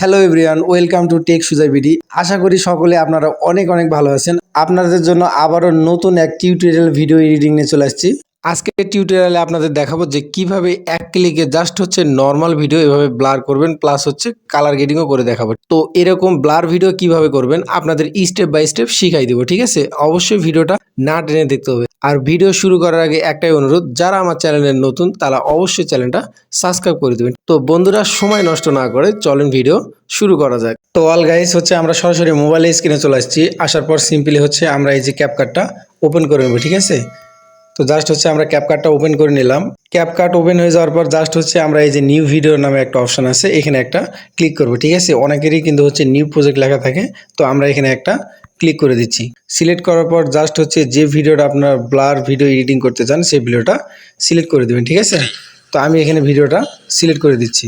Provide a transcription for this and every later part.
Hello everyone, welcome to tech Sujoy BD. আশা করি সকলে আপনারা অনেক অনেক ভালো আছেন। আপনাদের জন্য আবারও নতুন এক টিউটোরিয়াল ভিডিও এডিটিং নিয়ে চলে আসছি। আজকের টিউটোরিয়ালে আপনাদের দেখাবো যে কিভাবে এক ক্লিকে জাস্ট হচ্ছে নর্মাল ভিডিও এভাবে ব্লার করবেন, প্লাস হচ্ছে কালার গ্রেডিংও করে দেখাবো। তো এরকম ব্লার ভিডিও কিভাবে করবেন আপনাদের স্টেপ বাই স্টেপ শিখাই দিব, ঠিক আছে? অবশ্যই ভিডিওটা না টেনে দেখতে হবে। আর ভিডিও শুরু করার আগে একটাই অনুরোধ, যারা আমার চ্যানেলের নতুন তারা অবশ্যই চ্যানেলটা সাবস্ক্রাইব করে দেবেন। তো বন্ধুরা, সময় নষ্ট না করে চলেন ভিডিও শুরু করা যাক। তো অল গাইস, হচ্ছে আমরা সরাসরি মোবাইলে স্ক্রিনে চলে আসছি। আসার পর সিম্পলি হচ্ছে আমরা এই যে ক্যাপকাটটা ওপেন করে নেব, ঠিক আছে? তো জাস্ট হচ্ছে আমরা ক্যাপকাটটা ওপেন করে নিলাম। ক্যাপকাট ওপেন হয়ে যাওয়ার পর জাস্ট হচ্ছে আমরা এই যে নিউ ভিডিও নামে একটা অপশন আছে, এখানে একটা ক্লিক করব, ঠিক আছে? অনেকেরই কিন্তু হচ্ছে নিউ প্রজেক্ট লেখা থাকে, তো আমরা এখানে একটা ক্লিক করে দিচ্ছি। সিলেক্ট করার পর জাস্ট হচ্ছে যে ভিডিওটা আপনার ব্লার ভিডিও এডিটিং করতে চান সেই ভিডিওটা সিলেক্ট করে দেবেন, ঠিক আছে? তো আমি এখানে ভিডিওটা সিলেক্ট করে দিচ্ছি।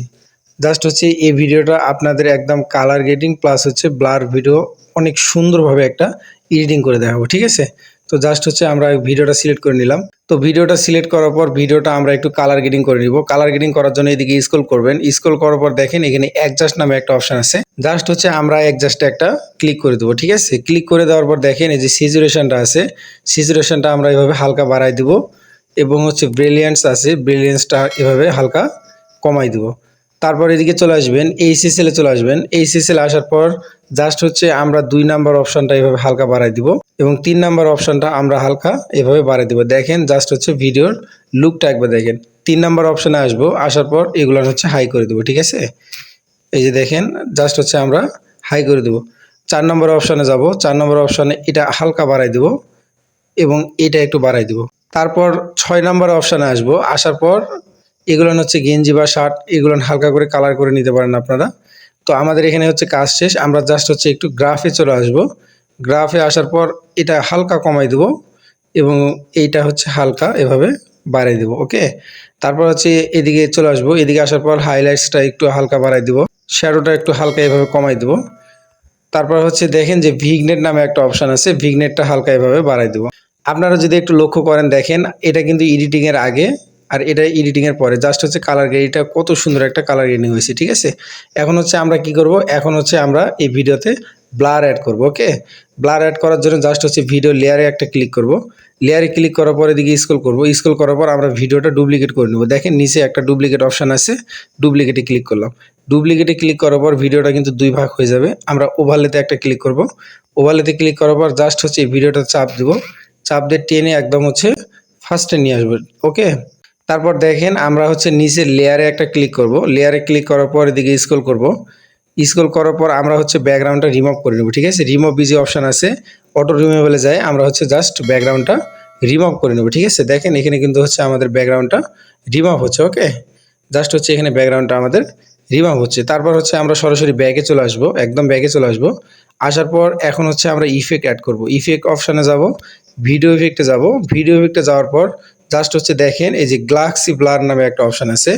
জাস্ট হচ্ছে এই ভিডিওটা আপনাদের একদম কালার গ্রেডিং প্লাস হচ্ছে ব্লার ভিডিও অনেক সুন্দরভাবে একটা এডিটিং করে দেখাবো, ঠিক আছে? তো জাস্ট হচ্ছে আমরা ভিডিওটা সিলেক্ট করে নিলাম। তো ভিডিওটা সিলেক্ট করার পর ভিডিওটা আমরা একটু কালার গ্রেডিং করে নিব। কালার গ্রেডিং করার জন্য এদিকে স্ক্রল করবেন। স্ক্রল করার পর দেখেন এখানে অ্যাডজাস্ট নামে একটা অপশন আছে। জাস্ট হচ্ছে আমরা অ্যাডজাস্টে একটা ক্লিক করে দেবো, ঠিক আছে? ক্লিক করে দেওয়ার পর দেখেন এই যে স্যাচুরেশনটা আছে, স্যাচুরেশনটা আমরা এভাবে হালকা বাড়াই দিব এবং হচ্ছে ব্রিলিয়েন্স আছে, ব্রিলিয়েন্সটা এভাবে হালকা কমাই দিব। তারপর এদিকে চলে আসবেন, এইচএসএল এ চলে আসবেন। এইচএসএল আসার পর জাস্ট হচ্ছে আমরা 2 নাম্বার অপশনটা এভাবে হালকা বাড়াই দিব এবং 3 নাম্বার অপশনটা আমরা হালকা এভাবে বাড়াই দিব। দেখেন জাস্ট হচ্ছে ভিডিওর লুকটা একবার দেখেন। 3 নাম্বার অপশনে আসবো, আসার পর এগুলো হচ্ছে হাই করে দেবো, ঠিক আছে? এই যে দেখেন জাস্ট হচ্ছে আমরা হাই করে দেবো। 4 নম্বর অপশনে যাব। 4 নম্বর অপশনে এটা হালকা বাড়াই দেবো এবং এটা একটু বাড়াই দিব। তারপর 6 নম্বর অপশনে আসবো। আসার পর এগুলো হচ্ছে গেঞ্জি বা শার্ট, এগুলো হালকা করে কালার করে নিতে পারেন আপনারা। তো আমাদের এখানে হচ্ছে কাজ শেষ। আমরা জাস্ট হচ্ছে একটু গ্রাফে চলে আসব। গ্রাফে আসার পর এটা হালকা কমাই দেব এবং এইটা হচ্ছে হালকা এভাবে বাড়াই দেব, ওকে? তারপর হচ্ছে এদিকে চলে আসবো। এদিকে আসার পর হাইলাইটসটা একটু হালকা বাড়াই দেব, শ্যাডোটা একটু হালকা এভাবে কমাই দেব। তারপর হচ্ছে দেখেন যে ভিগনেট নামে একটা অপশান আছে, ভিগনেটটা হালকা এভাবে বাড়াই দেব। আপনারা যদি একটু লক্ষ্য করেন দেখেন এটা কিন্তু এডিটিংয়ের আগে আর এটা এডিটিংয়ের পরে। জাস্ট হচ্ছে কালার গ্রেডিংটা কত সুন্দর একটা কালার গ্রেডিং হয়েছে, ঠিক আছে? এখন হচ্ছে আমরা কি করব, এখন হচ্ছে আমরা এই ভিডিওতে ব্লার অ্যাড করব, ওকে? ব্লার অ্যাড করার জন্য জাস্ট হচ্ছে ভিডিও লেয়ারে একটা ক্লিক করব। লেয়ারে ক্লিক করার পর এদিকে স্ক্রল করব। স্ক্রল করার পর আমরা ভিডিওটা ডুপ্লিকেট করে নেব। দেখেন নিচে একটা ডুপ্লিকেট অপশান আছে, ডুপ্লিকেটে ক্লিক করলাম। ডুপ্লিকেটে ক্লিক করার পর ভিডিওটা কিন্তু 2 ভাগ হয়ে যাবে। আমরা ওভারলেতে একটা ক্লিক করব। ওভারলেতে ক্লিক করার পর জাস্ট হচ্ছে এই ভিডিওটা চাপ দেব। চাপ দিয়ে টেনে একদম হচ্ছে ফার্স্টে নিয়ে আসবেন, ওকে? তারপর দেখেন আমরা হচ্ছে নিচের লেয়ারে একটা ক্লিক করব। লেয়ারে ক্লিক করার পর এদিকে স্ক্রল করব। স্ক্রল করার পর আমরা হচ্ছে ব্যাকগ্রাউন্ডটা রিমুভ করে নেব, ঠিক আছে? রিমুভ বিজি অপশান আছে, অটো রিমুভেলে যায়। আমরা হচ্ছে জাস্ট ব্যাকগ্রাউন্ডটা রিমুভ করে নেব, ঠিক আছে? দেখেন এখানে কিন্তু হচ্ছে আমাদের ব্যাকগ্রাউন্ডটা রিমুভ হচ্ছে, ওকে? জাস্ট হচ্ছে এখানে ব্যাকগ্রাউন্ডটা আমাদের রিমুভ হচ্ছে। তারপর হচ্ছে আমরা সরাসরি ব্যাকে চলে আসবো, একদম ব্যাকে চলে আসবো। আসার পর এখন হচ্ছে আমরা ইফেক্ট অ্যাড করব। ইফেক্ট অপশানে যাব, ভিডিও ইফেক্টে যাব। ভিডিও ইফেক্টে যাওয়ার পর জাস্ট হচ্ছে দেখেন এই যে গ্লাক্সি ব্লার নামে একটা অপশান আছে,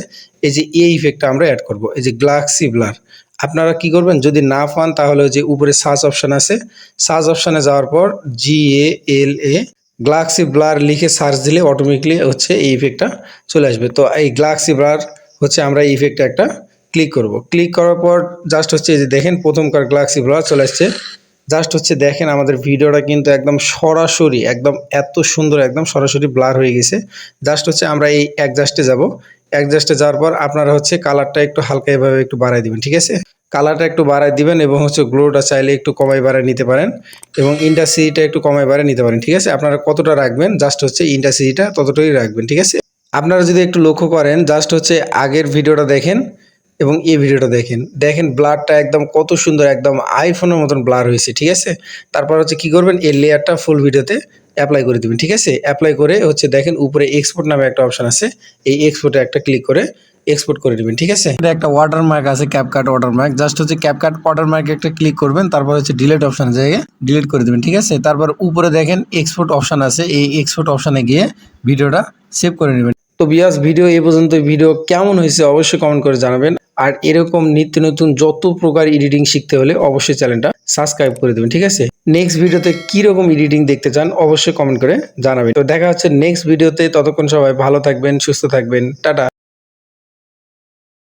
এই যে এই ইফেক্টটা আমরা অ্যাড করব, এই যে গ্লাক্সি ব্লার। আপনারা কি করবেন, যদি না পান তাহলে ওই যে উপরে সার্চ অপশান আছে, সার্চ অপশানে যাওয়ার পর GALA গ্লাক্সি ব্লার লিখে সার্চ দিলে অটোমেটিকলি হচ্ছে এই ইফেক্টটা চলে আসবে। তো এই গ্লাক্সি ব্লার হচ্ছে আমরা এই ইফেক্টে একটা ক্লিক করব। ক্লিক করার পর জাস্ট হচ্ছে এই যে দেখেন প্রথমকার গ্লাক্সি ব্লার চলে আসছে। জাস্ট হচ্ছে দেখেন আমাদের ভিডিওটা কিন্তু একদম সরাসরি একদম এত সুন্দর একদম সরাসরি ব্লার হয়ে গেছে। জাস্ট হচ্ছে আমরা এই অ্যাডজাস্টে যাব। অ্যাডজাস্টে যাওয়ার পর আপনারা হচ্ছে কালারটা একটু হালকা এভাবে একটু বাড়াই দিবেন, ঠিক আছে? কালারটা একটু বাড়াই দিবেন এবং হচ্ছে গ্লোটা চাইলে একটু কমাই বাড়াই নিতে পারেন এবং ইন্টেন্সিটিটা একটু কমাই বাড়াই নিতে পারেন, ঠিক আছে? আপনারা কতটা রাখবেন জাস্ট হচ্ছে ইন্টেন্সিটিটা ততটাই রাখবেন, ঠিক আছে? আপনারা যদি একটু লক্ষ্য করেন জাস্ট হচ্ছে আগের ভিডিওটা দেখেন এবং এই ভিডিওটা দেখেন, দেখেন ব্লারটা একদম কত সুন্দর, একদম আইফোনের মতন ব্লার হয়েছে, ঠিক আছে? তারপর হচ্ছে কি করবেন, এই লেয়ারটা ফুল ভিডিওতে অ্যাপ্লাই করে দিবেন, ঠিক আছে? অ্যাপ্লাই করে হচ্ছে দেখেন উপরে এক্সপোর্ট নামে একটা অপশান আছে, এই এক্সপোর্টে একটা ক্লিক করে এক্সপোর্ট করে দিবেন, ঠিক আছে? এটা একটা ওয়াটারমার্ক আছে, ক্যাপকাট ওয়াটারমার্ক। জাস্ট হচ্ছে ক্যাপকাট ওয়াটারমার্কে একটা ক্লিক করবেন, তারপর হচ্ছে ডিলিট অপশান জায়গায় ডিলিট করে দিবেন, ঠিক আছে? তারপর উপরে দেখেন এক্সপোর্ট অপশান আছে, এই এক্সপোর্ট অপশানে গিয়ে ভিডিওটা সেভ করে নেবেন। তো বিয়াস, ভিডিও এই পর্যন্ত। ভিডিও কেমন হয়েছে অবশ্যই কমেন্ট করে জানাবেন। আর এরকম নিত্য নতুন যত প্রকার এডিটিং শিখতে হলে অবশ্যই চ্যানেলটা সাবস্ক্রাইব করে দেবেন, ঠিক আছে? নেক্সট ভিডিওতে কিরকম এডিটিং দেখতে চান অবশ্যই কমেন্ট করে জানাবেন। তো দেখা হচ্ছে নেক্সট ভিডিওতে। ততক্ষণ সবাই ভালো থাকবেন, সুস্থ থাকবেন, টাটা।